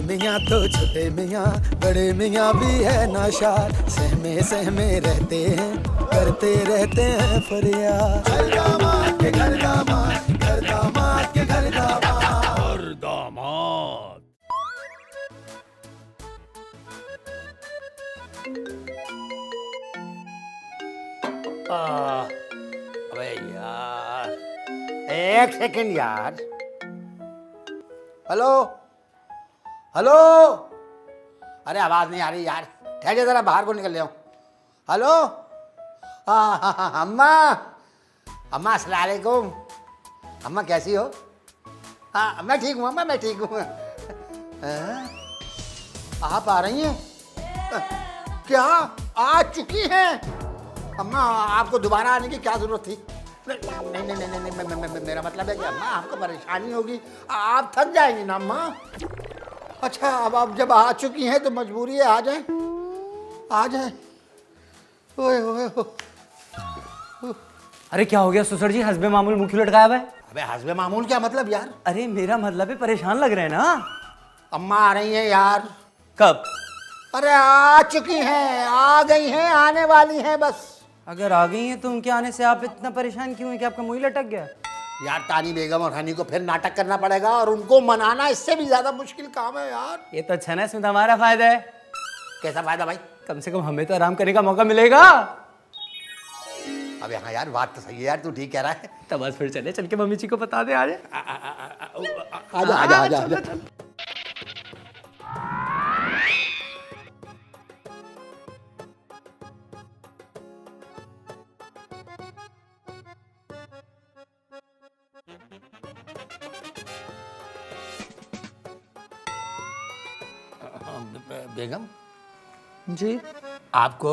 मियाँ तो छोटे मियाँ, बड़े मियाँ भी है नाशाद, सहमे सहमे रहते हैं, करते रहते हैं फरियाद। घर दामाद के घर दामाद, घर दामाद के घर दामाद। और दामाद। अबे यार, एक सेकंड यार। हेलो हेलो, अरे आवाज नहीं आ रही यार, ठहरे जरा, बाहर को निकल जाऊं। हेलो, अम्मा, अम्मा अस्सलाम वालेकुम। अम्मा कैसी हो? हाँ मैं ठीक हूँ अम्मा, मैं ठीक हूँ। आप आ रही हैं? क्या आ चुकी हैं? अम्मा आपको दोबारा आने की क्या जरूरत थी? नहीं नहीं नहीं नहीं, नहीं मेरा मतलब है कि अम्मा आपको परेशानी होगी, आप थक जाएंगी ना अम्मा। अच्छा अब आप जब आ चुकी हैं तो मजबूरी है, आ जाएं, आ जाएं। ओए ओए ओए। अरे क्या हो गया ससुर जी, हस्बे मामूल मुंह क्यों लटकाया हुआ है? अबे हस्बे मामूल क्या मतलब यार? अरे मेरा मतलब है परेशान लग रहे हैं ना। अम्मा आ रही हैं यार। कब? अरे आ चुकी हैं, आ गई हैं, आने वाली हैं बस। अगर आ गई हैं तो उनके आने से आप इतना परेशान क्यों हैं कि आपका मुंह लटक गया? यार तानी बेगम और हनी को फिर नाटक करना पड़ेगा और उनको मनाना इससे भी ज्यादा मुश्किल काम है यार। ये तो अच्छा ना, इसमें तो हमारा फायदा है। कैसा फायदा भाई? कम से कम हमें तो आराम करने का मौका मिलेगा। अब हाँ यार बात तो सही है यार, तू ठीक कह रहा है। तो बस फिर चले, चल के मम्मी जी को बता दे। आज आजा आजा आजा आजा। बेगम जी। आपको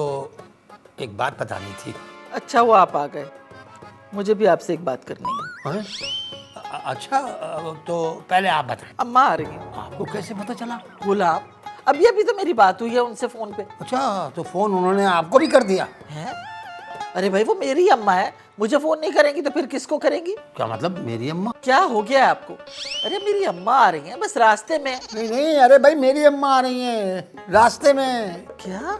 एक बात बतानी थी। अच्छा वो आप आ गए, मुझे भी आपसे एक बात करनी है। हैं? अच्छा तो पहले आप बताएं। अम्मा आ रही हैं। आपको कैसे पता चला? गुलाब, अभी अभी तो मेरी बात हुई है उनसे फोन पे। अच्छा तो फोन उन्होंने आपको भी कर दिया हैं? अरे भाई वो मेरी अम्मा है, मुझे फोन नहीं करेंगी तो फिर किसको करेंगी? क्या मतलब मेरी अम्मा? क्या हो गया है आपको? अरे मेरी अम्मा आ रही हैं बस रास्ते में। नहीं नहीं, अरे भाई मेरी अम्मा आ रही हैं रास्ते में। क्या?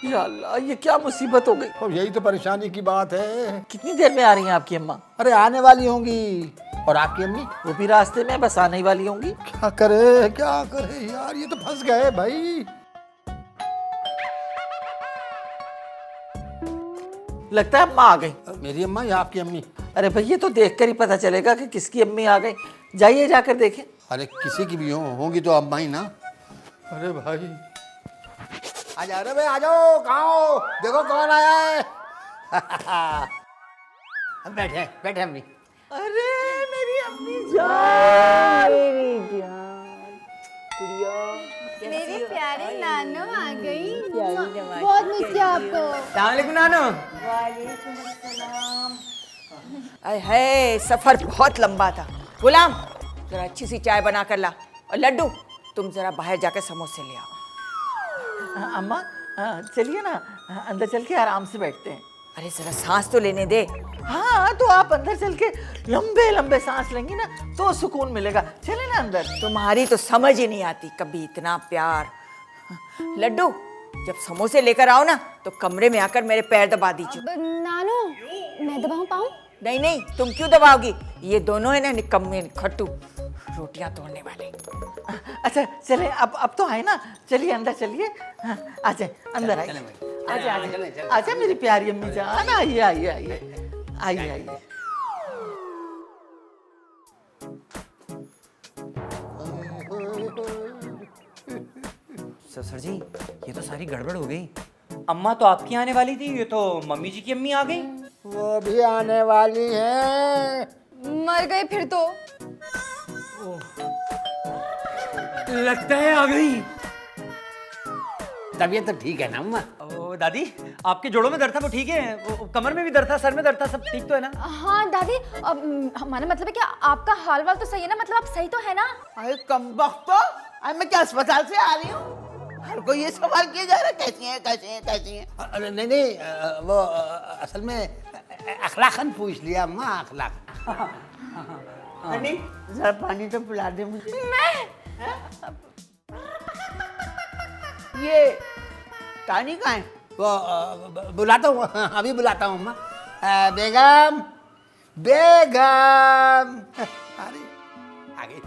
या अल्लाह, ये क्या मुसीबत हो गई? तो यही तो परेशानी की बात है। कितनी देर में आ रही हैं आपकी अम्मा? अरे आने वाली होंगी। और आपकी अम्मी? वो भी रास्ते में बस आने ही वाली होंगी। क्या करे यार, ये तो फंस गए भाई। लगता है अम्मा आ गई। मेरी अम्मा या आपकी अम्मी? अरे भाई ये तो देखकर ही पता चलेगा कि किसकी अम्मी आ गई। जाइए जाकर देखें। अरे किसी की भी होंगी तो अम्मा ही ना। अरे भाई आ जाओ रे भाई, आ जाओ। कहाँ हो? देखो कौन आया है। बैठे बैठे अम्मी। अरे मेरी अम्मी जान, मेरी प्यारी नानो आ गई। बहुत मिस किया आपको। अस्सलाम वालेकुम नानो। है सफर बहुत लंबा था। गुलाम जरा अच्छी सी चाय बना कर ला, और लड्डू तुम जरा बाहर जाकर समोसे ले आओ। अम्मा चलिए ना, अंदर चल के आराम से बैठते हैं। अरे जरा सांस तो लेने दे। हाँ तो आप अंदर चल के लंबे लंबे सांस लेंगी ना तो सुकून मिलेगा। चले ना अंदर। तुम्हारी तो समझ ही नहीं आती, कभी इतना प्यार। लड्डू जब समोसे लेकर आओ ना तो कमरे में आकर मेरे पैर दबा दीजिए। नानो मैं दबाऊं पाऊं? नहीं नहीं, तुम क्यों दबाओगी? ये दोनों है ना निकम्मे खट्टू, रोटियां तोड़ने वाले। अच्छा चले, अब तो आए ना, चलिए अंदर चलिए। हाँ, आ जाए अंदर आइए। आजा आजा आजा मेरी प्यारी अम्मी जान, आइए आइए आइए आइए आइए। ससुर जी ये तो सारी गड़बड़ हो गई। अम्मा तो आपकी आने वाली थी, ये तो मम्मी जी की अम्मी आ गई। वो भी आने वाली है। मर गए फिर तो। लगता है आ गई। तबीयत तो ठीक है ना अम्मा? ओ दादी, आपके जोड़ों में दर्द था वो ठीक है? वो कमर में भी दर्द था, सर में दर्द था, सब ठीक तो है ना? हाँ दादी, अब हमारा मतलब है कि आपका हाल वाल तो सही है ना? मतलब आप सही तो है ना? अरे कमबख्त, अरे मैं क्या अस्पताल से आ रही हूँ? हर कोई ये सवाल किया जा रहा है कैसी है कैसी है कैसी है। अरे नहीं नहीं, वो असल में अखलाकन पूछ लिया अम्मा, अखलाक। जरा पानी तो पिला दे मुझे। मैं ये तानी कहाँ है? वो बुलाता हूँ, अभी बुलाता हूँ अम्मा। बेगम, बेगम, अरे आ गई।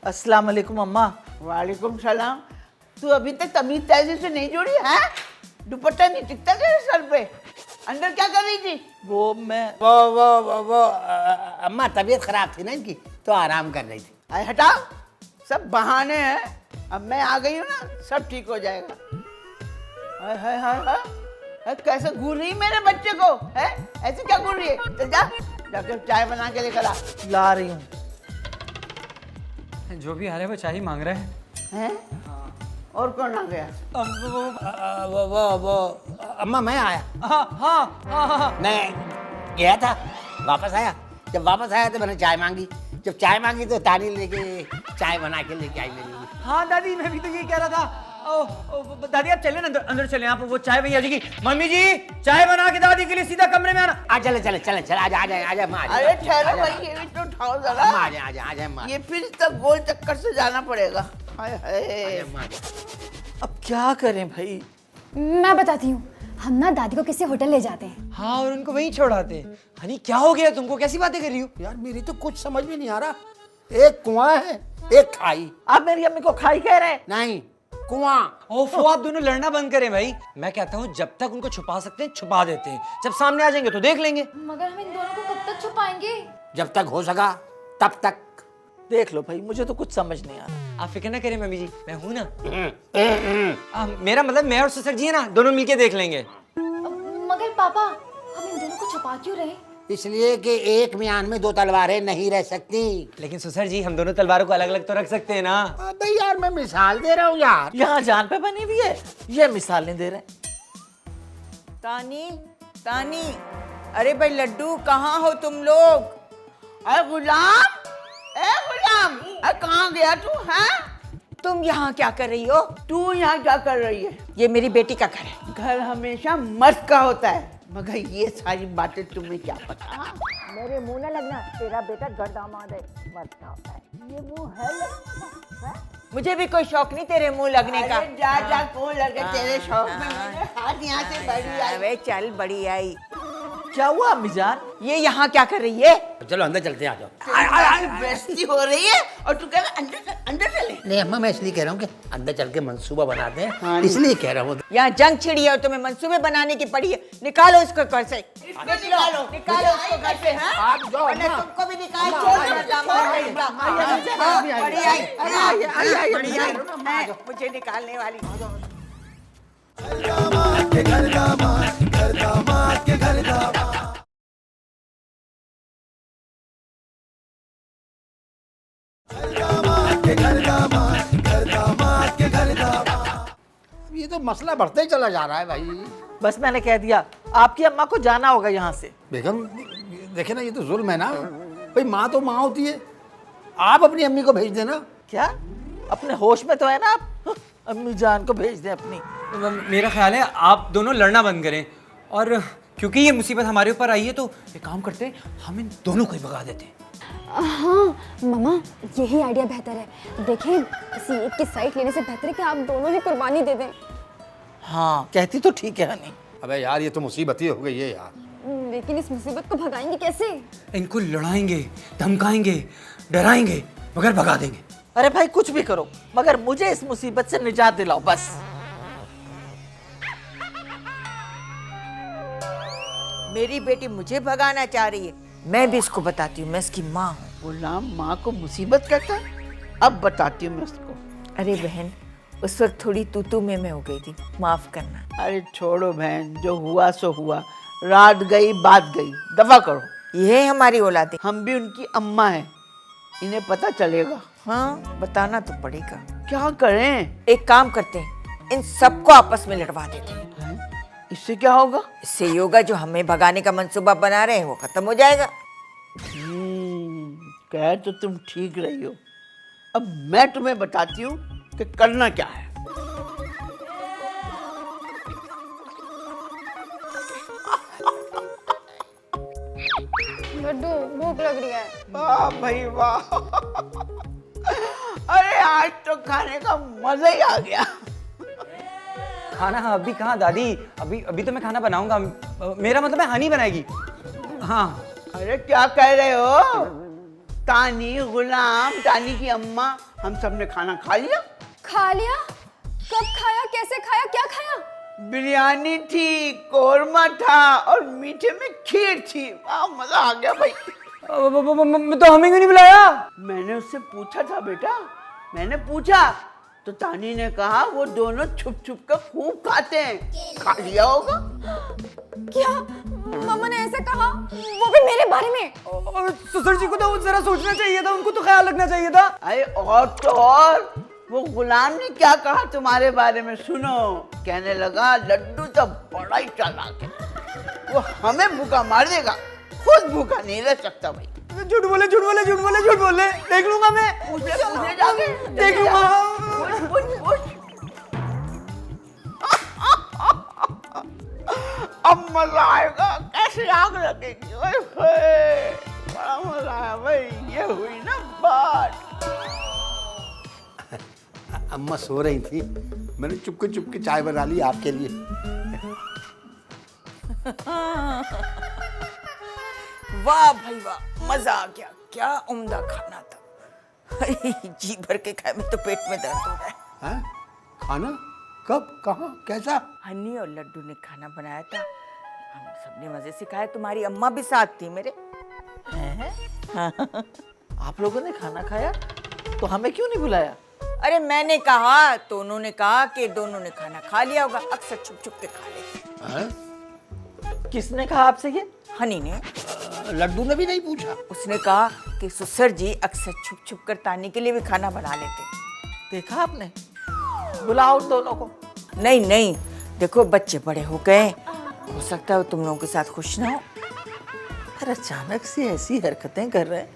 अस्सलाम वालेकुम अम्मा। वालेकुम सलाम। तू अभी तक तमीज तहजीब से नहीं जोड़ी है? दुपट्टा नहीं टिकता तेरे सर पे? अंदर क्या कर रही थी? वो मैं वो अम्मा तबीयत खराब थी ना इनकी, तो आराम कर रही थी। अरे हटा, सब बहाने हैं। अब मैं आ गई हूँ ना, सब ठीक हो जाएगा। हाय हाय हाय हाय, कैसे घूर रही मेरे बच्चे को है? ऐसे क्या घूर रही है? चल जा, जाकर चाय बना के लेकर आ। ला रही हूँ। जो भी आ रहे हैं वो चाय ही मांग रहे हैं। हैं? और कौन आ गया? वो अम्मा मैं आया। हाँ। मैं गया था, वापस आया। जब वापस आया तो मैंने चाय मांगी। जब चाय मांगी तो तानी लेके चाय बना के लेके आई मेरे लिए। हाँ दादी, मैं भी तो यही कह रहा था। दादी आप चले ना अंदर चले, आप वो चाय भैया जी की। मम्मी जी चाय बना के दादी के लिए सीधा कमरे में आना। आ चले आजा अम्मा। अरे ठहरो भाई, ये भी तो उठाओ जरा। अम्मा आजा अम्मा। ये फिर तक गोल चक्कर से जाना पड़ेगा। हाय हाय। अब क्या करें भाई? मैं बताती हूँ, हम ना दादी को किसी होटल ले जाते हैं। हाँ, और उनको वहीं छोड़ाते हैं। हनी क्या हो गया तुमको, कैसी बातें कर रही हो? यार मेरी तो कुछ समझ में नहीं आ रहा। एक कुआं है, एक खाई। आप मेरी अम्मी को खाई कह रहे हैं? नहीं, कुआं। ओफो, आप दोनों लड़ना बंद करें भाई। मैं कहता हूँ जब तक उनको छुपा सकते हैं छुपा देते हैं, जब सामने आ जाएंगे तो देख लेंगे। मगर हम इन दोनों को कब तक छुपाएंगे? जब तक हो सका तब तक। देख लो भाई, मुझे तो कुछ समझ नहीं आ रहा। आप फिक्र ना करें मम्मी जी, मैं हूं ना। मेरा मतलब मैं और ससुर जी है ना, दोनों मिलके देख लेंगे। मगर पापा, हम इन दोनों को छुपा क्यों रहे? इसलिए कि एक म्यान में दो तलवारें नहीं रह सकती। लेकिन ससुर जी, हम दोनों तलवारों को अलग अलग तो रख सकते हैं ना। अबे यार मैं मिसाल दे रहा हूँ यार। यहाँ जान पे बनी हुई है, ये मिसालें दे रहे हैं। तानी, तानी, अरे भाई लड्डू, कहाँ हो तुम लोग? अरे गुलाम, अरे कहाँ गया तू? हैं? तुम यहाँ क्या कर रही हो? तू यहाँ क्या कर रही है? ये मेरी बेटी का घर है। घर हमेशा मर्द का होता है, मगर ये सारी बातें तुम्हें क्या पता? मेरे मुंह न लगना, तेरा बेटा घर दामाद है, मर्द का होता है। ये मुंह है? मुझे भी कोई शौक नहीं तेरे मुंह लगने का। जा कौन लगे तेरे शौक में? मेरे हाथ यहाँ से बड़ी आई। अबे चल, बड़ी आई। क्या हुआ अम्मी जान? ये यहाँ क्या कर रही है? चलो अंदर चलते हैं, आ जाओ। बेइज्जती हो रही है और तू कह रहा अंदर चले। नहीं अम्मा, मैं इसलिए कह रहा हूँ कि अंदर चल के मंसूबा बनाते हैं, इसलिए कह रहा हूँ। यहाँ जंग छिड़ी है और तुम्हें मंसूबे बनाने की पड़ी है। निकालो इसको घर से, निकालो इसको घर से। आप जाओ वरना अम्मा। तुमको भी निकाल मुझे निकालने वाली। के घर दामाद, घर दामाद के घर दामाद। ये तो मसला बढ़ते ही चला जा रहा है भाई। बस मैंने कह दिया, आपकी अम्मा को जाना होगा यहाँ से। बेगम देखे ना, ये तो जुल्म है ना भाई। माँ तो माँ होती है, आप अपनी अम्मी को भेज देना। क्या अपने होश में तो है ना आप? अम्मी जान को भेज दें अपनी। मेरा ख्याल है आप दोनों लड़ना बंद करें, और क्योंकि ये मुसीबत हमारे ऊपर आई है तो एक काम करते हैं, हम इन दोनों को ही भगा देते हैं। हाँ मामा, यही आइडिया बेहतर है। देखिए, किसी एक की साइड लेने से बेहतर है कि आप दोनों ही कुर्बानी दे दें। हाँ कहती तो ठीक है हनी। अबे यार ये तो मुसीबत ही हो गई है यार। लेकिन इस मुसीबत को भगाएंगे कैसे? इनको लड़ाएंगे, धमकाएंगे, डराएंगे, मगर भगा देंगे। अरे भाई कुछ भी करो, मगर मुझे इस मुसीबत से निजात दिलाओ बस। मेरी बेटी मुझे भगाना चाह रही है, मैं भी इसको बताती हूँ, मैं इसकी माँ हूँ। गुलाम माँ को मुसीबत कहता है? अब बताती हूँ मैं इसको। अरे बहन, उस वक्त थोड़ी तू मैं हो गई थी, माफ करना। अरे छोड़ो बहन, जो हुआ सो हुआ, रात गई बात गई, दफा करो। ये हमारी औलाद है, हम भी उनकी अम्मा हैं, इन्हें पता चलेगा। हाँ बताना तो पड़ेगा। क्या करें? एक काम करते हैं, इन सबको आपस में लड़वा देते हैं। इससे क्या होगा? इससे ये होगा जो हमें भगाने का मंसूबा बना रहे हैं वो खत्म हो जाएगा। कह तो तुम ठीक रही हो, अब मैं तुम्हें बताती हूँ कि करना क्या है। लड्डू, भूख लग रही है। वाह भाई वाह। अरे आज तो खाने का मजा ही आ गया। खाना अभी कहाँ दादी, अभी अभी तो मैं खाना बनाऊंगा। मेरा मतलब है हनी बनाएगी। हाँ। अरे क्या कह रहे हो? तानी, गुलाम, तानी की अम्मा, हम सब ने खाना खा लिया। खा लिया? कब खाया, कैसे खाया, क्या खाया? बिरयानी थी, कोरमा था और मीठे में खीर थी। वाह, मजा आ गया भाई। मैं तो हमें क्यों नहीं बुलाया? मैंने उससे पूछा था बेटा, मैंने पूछा तो तानी ने कहा वो दोनों छुप छुप कर खूब खाते हैं। खा लिया होगा। क्या मम्मा ने ऐसे कहा, वो भी मेरे बारे में? और ससुर जी को तो जरा सोचना चाहिए था, उनको तो ख्याल रखना चाहिए था। अरे और तो और वो गुलाम ने क्या कहा तुम्हारे बारे में सुनो। कहने लगा लड्डू तो बड़ा ही चालाक है, वो हमें भूखा मार देगा, खुद भूखा नहीं रह सकता भाई। झूठ बोले, झूठ बोले, झूठ बोले, झूठ बोले। देख लूंगा मैं, पूछे जाके देख लूंगा। अब मजा आएगा, कैसे आग लगेगी। ओए होए, बड़ा मजा आया भाई। ये हुई ना बात। अम्मा सो रही थी, मैंने चुपके चाय बना ली आपके लिए। वाह भाई वाह, मजा आ गया। क्या उम्दा खाना था। जी भर के खाए में तो पेट में दर्द हो रहा है। हाँ? खाना कब, कहाँ, कैसा? हनी और लड्डू ने खाना बनाया था, हम सबने मजे से खाया। तुम्हारी अम्मा भी साथ थी मेरे। आप लोगों ने खाना खाया तो हमें क्यों नहीं बुलाया? अरे मैंने कहा तो उन्होंने कहा कि दोनों ने खाना खा लिया होगा, अक्सर छुप छुप के खा लेते। हाँ? किसने कहा आपसे ये? हनी ने। लड्डू ने भी नहीं पूछा? उसने कहा कि ससुर जी अक्सर छुप छुप कर तानी के लिए भी खाना बना लेते। देखा आपने? बुलाओ दोनों को। नहीं नहीं, देखो बच्चे बड़े हो गए, हो सकता है वो तुम लोगों के साथ खुश ना हो। पर अचानक से ऐसी हरकतें कर रहे हैं,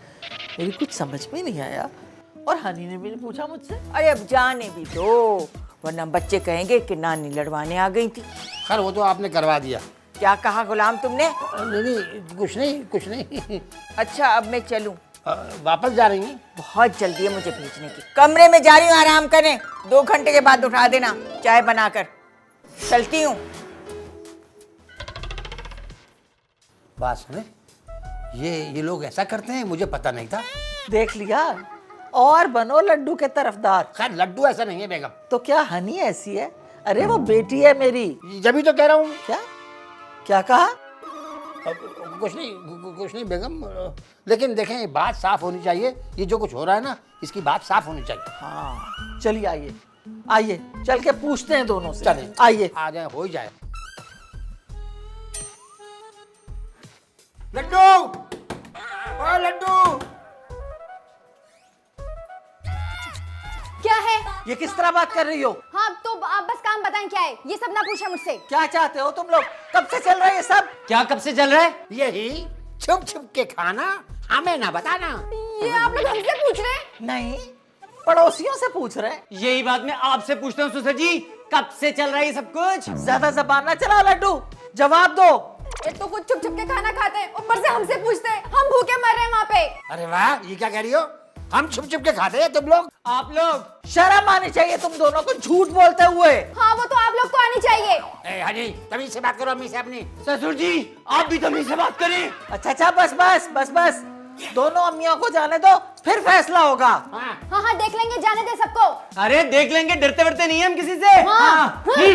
मेरी कुछ समझ में नहीं आया। और हनी ने भी नहीं पूछा मुझसे। अरे अब जाने भी दो, वरना बच्चे कहेंगे कि नानी लड़वाने आ गई थी। खैर वो तो आपने करवा दिया। क्या कहा गुलाम तुमने? नहीं, कुछ नहीं। अच्छा अब मैं चलूं? वापस जा रही हैं? बहुत जल्दी है मुझे भेजने की। कमरे में जा रही हूँ आराम करने, 2 घंटे के बाद उठा देना चाय बनाकर। चलती हूँ। बात सुने, ये लोग ऐसा करते हैं, मुझे पता नहीं था। देख लिया, और बनो लड्डू के तरफदार। खैर लड्डू ऐसा नहीं है बेगम। तो क्या हनी ऐसी है? अरे वो बेटी है मेरी। जब तो कह रहा हूँ। क्या कहा? कुछ नहीं बेगम, लेकिन देखें बात साफ होनी चाहिए। ये जो कुछ हो रहा है ना, इसकी बात साफ होनी चाहिए। हाँ चलिए, आइए चल के पूछते हैं दोनों से। चलें, आइए। आ जाए, हो ही जाए। लड्डू, ओ लड्डू। क्या है? ये किस तरह बात कर रही हो? हाँ तो आप बस काम बताएं, क्या है ये सब ना पूछे मुझसे। क्या चाहते हो तुम लोग? कब से चल रहा है ये सब? क्या कब से चल रहा है? यही छुप छुप के खाना, हमें ना बताना। ये आप लोग हमसे पूछ रहे हैं? नहीं, पड़ोसियों से पूछ रहे हैं। यही बात मैं आपसे पूछता हूँ ससुर जी, कब से चल रहा है ये सब कुछ? ज्यादा जबान ना चला लड्डू, जवाब दो। ये तो कुछ छुप छुप के खाना खाते हैं, ऊपर से हमसे पूछते हैं। हम भूखे मर रहे हैं वहाँ पे। अरे वाह, ये क्या कह रही हो? हम छुप छुप के खाते हैं, तुम लोग? आप लोग शर्म आनी चाहिए तुम दोनों को झूठ बोलते हुए। हाँ वो तो आप लोग को आनी चाहिए। हनी, तमीज से बात करो अम्मी से अपनी। ससुर जी आप भी तमीज से बात करें। अच्छा बस दोनों अम्मियों को जाने दो, फिर फैसला होगा। हाँ देख लेंगे, जाने दे सबको। अरे देख लेंगे, डरते वरते नहीं है हम किसी से। हाँ। अरे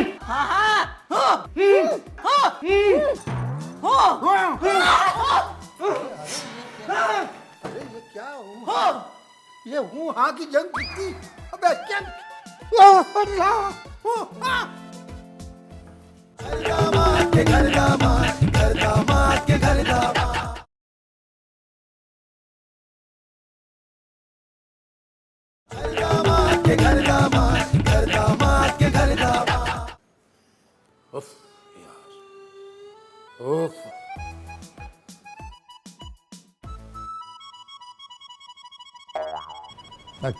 ये क्या हुआ? ये हूँ हाँ की जंग कितनी? अबे क्या? दामाद के घर दामाद, घर दामाद के घर दामाद। दामाद के घर दामाद, घर दामाद के घर दामाद। उफ यार, उफ।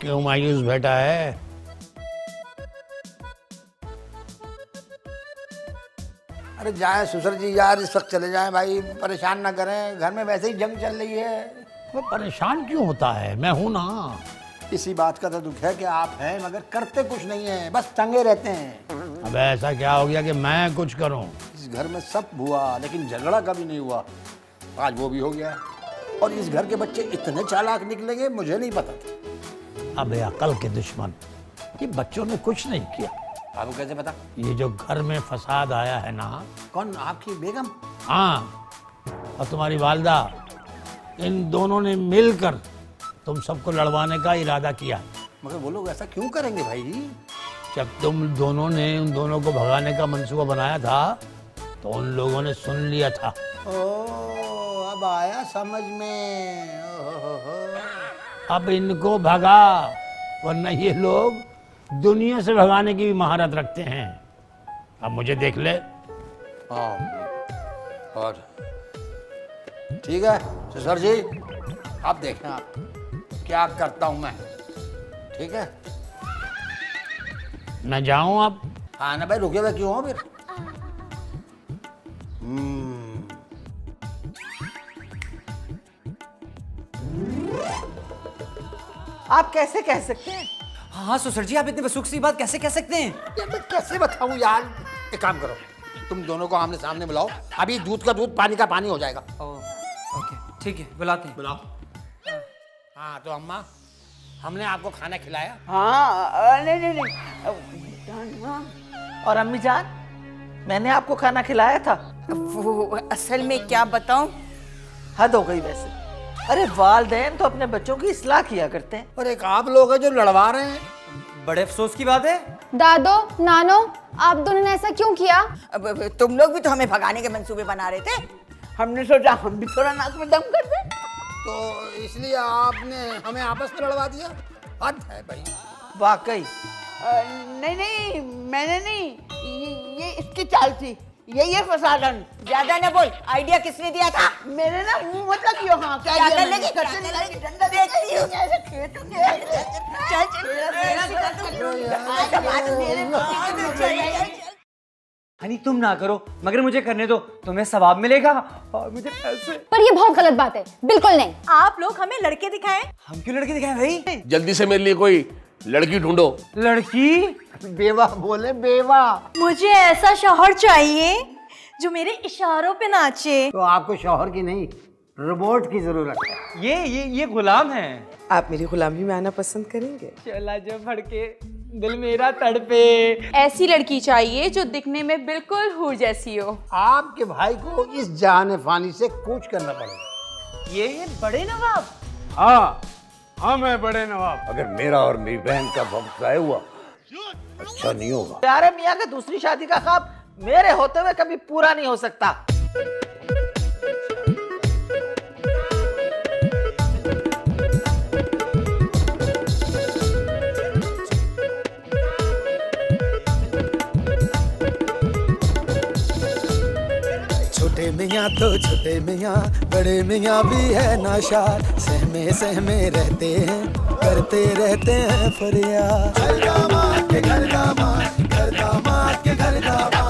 क्यों मायूस बैठा है? अरे जाए ससुर जी यार, इस वक्त चले जाएं भाई, परेशान ना करें। घर में वैसे ही जंग चल रही है। वो परेशान क्यों होता है? मैं हूं ना। इसी बात का तो दुख है कि आप हैं मगर करते कुछ नहीं है, बस टंगे रहते हैं। अब ऐसा क्या हो गया कि मैं कुछ करूं? इस घर में सब हुआ लेकिन झगड़ा कभी नहीं हुआ, आज वो भी हो गया। और इस घर के बच्चे इतने चालाक निकलेंगे मुझे नहीं पता था। अबे अकल के दुश्मन, ये बच्चों ने कुछ नहीं किया। आपको कैसे पता? ये जो घर में फसाद आया है ना, कौन, आपकी बेगम? हाँ, और तुम्हारी वालदा, इन दोनों ने मिलकर तुम सबको लड़वाने का इरादा किया। मगर वो लोग ऐसा क्यों करेंगे भाई? जब तुम दोनों ने उन दोनों को भगाने का मंसूबा बनाया था तो उन लोगों ने सुन लिया था। ओ, अब आया समझ में। ओहो। अब इनको भगा, वरना ये लोग दुनिया से भगाने की भी महारत रखते हैं। अब मुझे देख ले। हाँ, और ठीक है ससुर जी, आप देखें आप क्या करता हूं मैं, ठीक है? मैं जाऊं अब? हाँ ना भाई, रुके हुए क्यों हो फिर? आप कैसे कह सकते हैं? हाँ ससुर जी, आप इतनी बसुक सी बात कैसे कह सकते हैं? यार मैं कैसे बताऊं यार? एक काम करो, तुम दोनों को आमने सामने बुलाओ, अभी दूध का दूध पानी का पानी हो जाएगा। ओके ठीक है, बुलाते हैं। बुलाओ। हाँ तो अम्मा, हमने आपको खाना खिलाया? हाँ, नहीं। और अम्मी जान, मैंने आपको खाना खिलाया था। वो असल में क्या बताऊं, हद हो गई वैसे। अरे वालदैन तो अपने बच्चों की इस्लाह किया करते हैं। और एक आप लोग हैं जो लड़वा रहे हैं। बड़े अफसोस की बात है। दादो, नानो, आप दोनों ने ऐसा क्यों किया? अब तुम लोग भी तो हमें भगाने के मंसूबे बना रहे थे। हमने सोचा हम भी थोड़ा नाक में दम कर दें। तो इसलिए आपने हमें आपस में लड़वा दिया? हद है भाई। वाकई नहीं, मैंने नहीं, ये इसकी चाल थी, ये फसादन। ज्यादा न बोल, आइडिया किसने दिया था? मैंने ना मुंह मत लगियो। हाँ, क्या किया करने मैंने? की? घर से निकाल के डंडा देखती हूँ। ऐसे खेतों के हनी तुम ना करो, मगर मुझे करने दो, तुम्हें सवाब मिलेगा और मुझे पैसे। पर ये बहुत गलत बात है, बिल्कुल नहीं। आप लोग हमें लड़के दिखाएं। हम क्यों लड़के दिखाएं भाई? जल्दी से मेरे लिए कोई लड़की ढूंढो। लड़की? बेवा बोले, बेवा। मुझे ऐसा शौहर चाहिए जो मेरे इशारों पे नाचे। तो आपको शौहर की नहीं, रोबोट की जरूरत है। ये गुलाम है। आप मेरी गुलामी में आना पसंद करेंगे? चला जो भड़के, दिल मेरा तड़पे। ऐसी लड़की चाहिए जो दिखने में बिल्कुल हूर जैसी हो। आपके भाई को इस जाने फानी से कूच करना पड़ेगा। ये बड़े नवाब? हाँ मैं बड़े नवाब। अगर मेरा और मेरी बहन का वक्त ज़ाया हुआ अच्छा नहीं होगा। प्यारे मियाँ का दूसरी शादी का ख्वाब मेरे होते हुए कभी पूरा नहीं हो सकता। छोटे मियाँ तो छोटे मियाँ, बड़े मियाँ भी है नाशाद, सहमे सहमे रहते हैं, करते रहते हैं फरियाद। घर दामाद के घर दामाद, घर दामाद के घर दामाद।